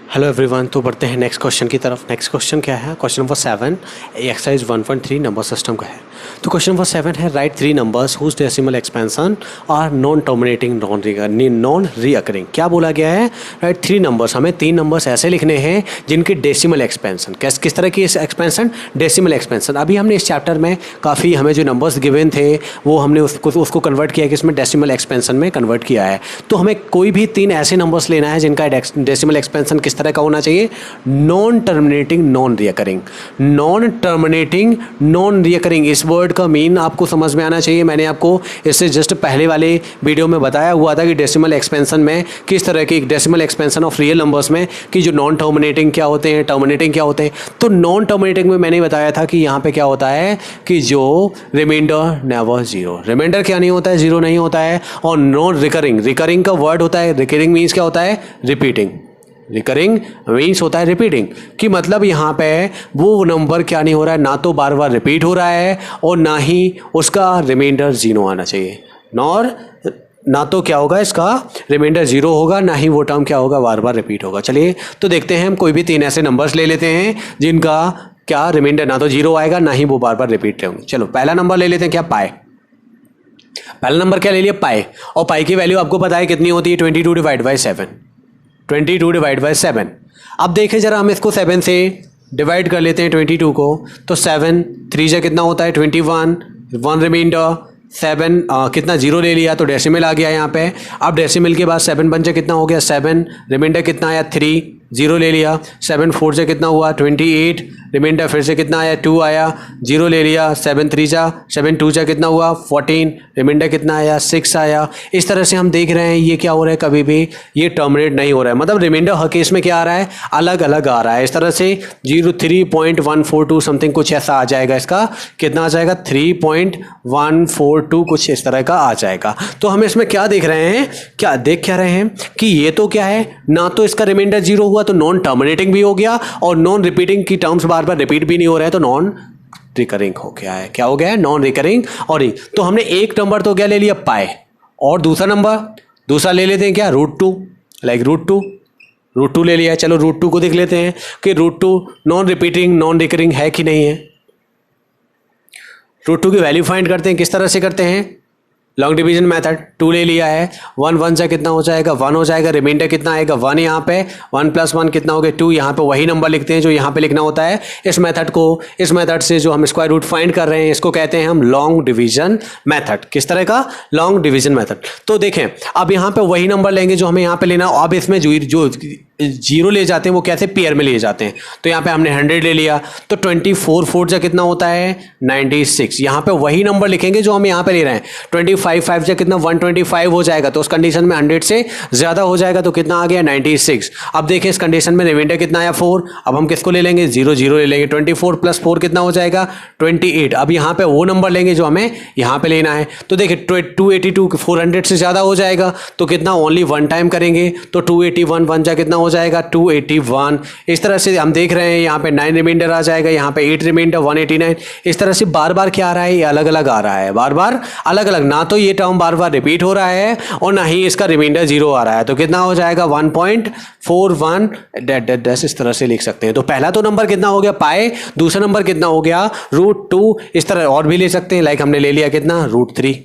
Hello everyone. तो बढ़ते हैं नेक्स्ट क्वेश्चन की तरफ। नेक्स्ट क्वेश्चन क्या है? Question number 7 exercise 1.3 number system का है। तो क्वेश्चन नंबर 7 है write 3 numbers whose decimal expansion are non terminating non recurring. क्या बोला गया है? राइट 3 नंबर्स, हमें 3 नंबर्स ऐसे लिखने हैं जिनकी डेसिमल एक्सपेंशन, किस तरह की एक्सपेंशन? Decimal expansion. अभी हमने इस चैप्टर में काफ़ी हमें जो नंबर्स गिवन थे वो हमने उसको कन्वर्ट किया कि इसमें डेसिमल एक्सपेंशन में कन्वर्ट किया है। तो हमें कोई भी 3 ऐसे नंबर्स लेना है जिनका डेसिमल एक्सपेंशन किस तरह का होना चाहिए? Non terminating non recurring. Non terminating non recurring, इस वर्ड का मीन आपको समझ में आना चाहिए। मैंने आपको इससे जस्ट पहले वाले वीडियो में बताया हुआ था कि डेसिमल एक्सपेंशन में किस तरह की decimal expansion of real numbers में कि जो नॉन टर्मिनेटिंग क्या होते हैं, टर्मिनेटिंग क्या होते हैं। तो नॉन टर्मिनेटिंग में मैंने बताया था कि यहाँ पे क्या होता है कि जो रिमाइंडर नेवर जीरो, रिमाइंडर क्या नहीं होता है? जीरो नहीं होता है। और नॉन रिकरिंग, रिकरिंग का वर्ड होता है, रिकरिंग मीन्स क्या होता है? रिपीटिंग। रिकरिंग मीन्स होता है रिपीटिंग, कि मतलब यहाँ पे वो नंबर क्या नहीं हो रहा है, ना तो बार बार रिपीट हो रहा है और ना ही उसका रिमाइंडर जीरो आना चाहिए। ना तो क्या होगा, इसका रिमाइंडर जीरो होगा, ना ही वो टर्म क्या होगा, बार बार रिपीट होगा। चलिए तो देखते हैं, हम कोई भी 3 ऐसे नंबर्स ले लेते हैं जिनका क्या रिमाइंडर ना तो जीरो आएगा ना ही वो बार बार रिपीट होंगे। चलो पहला नंबर ले लेते हैं, क्या? पाई। पहला नंबर क्या ले लिया? पाई। और पाई की वैल्यू आपको पता है कितनी होती है? 22 डिवाइड बाई 7। 22 divide by 7। अब देखें जरा, हम इसको 7 से डिवाइड कर लेते हैं 22 को। तो 7 3 से कितना होता है? 21, 1 रिमाइंडर 7 कितना? जीरो ले लिया तो डेसिमल आ गया यहाँ पे। अब डेसिमल के बाद 7 बन से कितना हो गया? 7 रिमाइंडर कितना आया? 3, जीरो ले लिया। 7 4 से कितना हुआ? 28, रिमाइंडर फिर से कितना आया? 2 आया, जीरो ले लिया। 7 3 जा 7 2 जा कितना हुआ? 14, रिमाइंडर कितना आया? 6 आया। इस तरह से हम देख रहे हैं ये क्या हो रहा है, कभी भी ये टर्मिनेट नहीं हो रहा है। मतलब रिमाइंडर हर केस में क्या आ रहा है? अलग अलग आ रहा है। इस तरह से 3.142 समथिंग कुछ ऐसा आ जाएगा। इसका कितना आ जाएगा? 3.142 कुछ इस तरह का आ जाएगा। तो हम इसमें क्या देख रहे हैं, क्या रहे हैं कि ये तो क्या है, ना तो इसका रिमाइंडर जीरो हुआ तो नॉन टर्मिनेटिंग भी हो गया, और नॉन रिपीटिंग की टर्म्स बार बार रिपीट भी नहीं हो रहा है तो नॉन रिकरिंग हो गया है। क्या हो गया है? Non recurring. और तो हमने एक नंबर तो क्या ले लिया? पाई। और दूसरा ले लेते हैं क्या? √2। लाइक √2 ले लिया। चलो √2 को देख लेते हैं कि √2 नॉन रिपीटिंग नॉन रिकरिंग है कि नहीं है। √2 की वैल्यू फाइंड करते हैं। किस तरह से करते हैं? Long division method. 2 ले लिया है, 1 1 से कितना हो जाएगा? 1 हो जाएगा। रिमाइंडर कितना आएगा? 1 यहाँ पे। 1 + 1 कितना हो गया? 2। यहाँ पे वही नंबर लिखते हैं जो यहाँ पे लिखना होता है। इस मेथड से जो हम स्क्वायर रूट फाइंड कर रहे हैं इसको कहते हैं हम लॉन्ग डिवीजन मेथड। किस तरह का? Long division method. तो देखें, अब यहाँ पे वही नंबर लेंगे जो हमें यहाँ पे लेना। अब इसमें जो जीरो ले जाते हैं वो कैसे? पेयर में ले जाते हैं। तो यहाँ पे हमने 100 ले लिया तो 24 4 से कितना होता है? 96। यहाँ पे वही नंबर लिखेंगे जो हम यहाँ पे ले रहे हैं। 25 5 से कितना? 125 हो जाएगा। तो उस कंडीशन में 100 से ज़्यादा हो जाएगा तो कितना आ गया? 96। अब देखिए इस कंडीशन में रिमाइंडर कितना आया? 4। अब हम किसको ले लेंगे? 0 0 ले लेंगे। 24 + 4 कितना हो जाएगा? 28। अब यहाँ पे वो नंबर लेंगे जो हमें यहाँ पे लेना है। तो देखिए 282 400 से ज़्यादा हो जाएगा तो कितना? ओनली 1 टाइम करेंगे तो 281 1 जा कितना हो जाएगा? 281। इस तरह से हम देख रहे हैं यहाँ पे 9 रिमाइंडर आ जाएगा, यहाँ पे 8 रिमाइंडर 189। इस तरह से बार बार क्या आ रहा है? ये अलग अलग आ रहा है, बार बार अलग अलग। ना तो ये टर्म बार बार रिपीट हो रहा है और ना ही इसका रिमाइंडर जीरो आ रहा है। तो कितना हो जाएगा? 1.41 इस तरह से लिख सकते हैं। तो पहला तो नंबर कितना हो गया? पाई। दूसरा नंबर कितना हो गया? √2। इस तरह और भी ले सकते हैं। लाइक हमने ले लिया कितना? √3।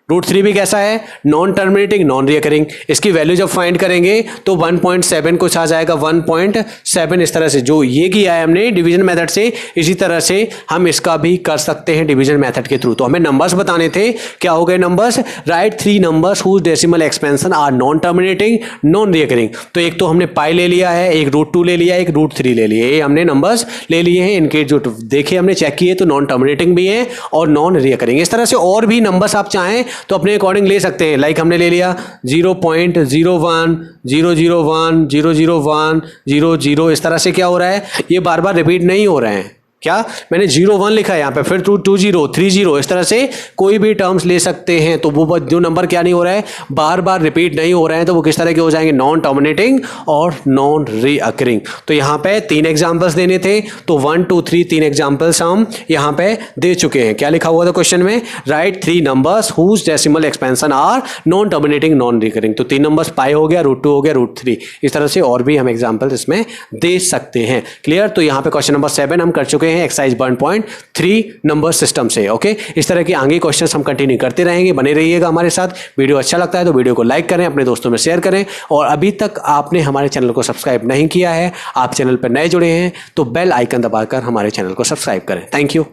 √3 भी कैसा है? Non terminating non recurring. इसकी वैल्यू जब फाइंड करेंगे तो 1.7 कुछ आ जाएगा। 1.7 इस तरह से जो ये किया है हमने डिवीजन मेथड से, इसी तरह से हम इसका भी कर सकते हैं डिवीजन मेथड के थ्रू। तो हमें नंबर्स बताने थे। क्या हो गए numbers? Write 3 numbers whose decimal expansion are non terminating non recurring. तो एक तो हमने पाई ले लिया है, एक √2 ले लिया, एक √3 ले लिया। ये हमने नंबर्स ले लिए हैं। इनके जो देखे हमने चेक किए तो नॉन टर्मिनेटिंग भी है और नॉन रिकरिंग। इस तरह से और भी नंबर्स आप चाहें तो अपने अकॉर्डिंग ले सकते हैं। लाइक हमने ले लिया 0.01 001 001 000। इस तरह से क्या हो रहा है? ये बार बार रिपीट नहीं हो रहे हैं। क्या मैंने 0 1 लिखा है यहाँ पे, फिर 2 0 3 0, इस तरह से कोई भी टर्म्स ले सकते हैं। तो वो जो नंबर क्या नहीं हो रहा है, बार बार रिपीट नहीं हो रहे हैं, तो वो किस तरह के हो जाएंगे, नॉन टर्मिनेटिंग और नॉन रीअकरिंग। तो यहाँ पे 3 एग्जाम्पल्स देने थे, तो 1 2 3 3 एग्जाम्पल्स हम यहाँ पे दे चुके हैं। क्या लिखा हुआ था क्वेश्चन में, write 3 numbers whose decimal expansion are non terminating non recurring. तो 3 नंबर्स पाई हो गया, √2 हो गया, √3, इस तरह से और भी हम एग्जाम्पल इसमें दे सकते हैं। क्लियर। तो यहाँ पे क्वेश्चन नंबर 7 हम कर चुके हैं एक्सरसाइज 1.3 नंबर सिस्टम से। ओके, इस तरह के आगे क्वेश्चंस हम कंटिन्यू करते रहेंगे, बने रहिएगा हमारे साथ। वीडियो अच्छा लगता है तो वीडियो को लाइक करें, अपने दोस्तों में शेयर करें, और अभी तक आपने हमारे चैनल को सब्सक्राइब नहीं किया है, आप चैनल पर नए जुड़े हैं, तो बेल आइकन दबाकर हमारे चैनल को सब्सक्राइब करें। Thank you.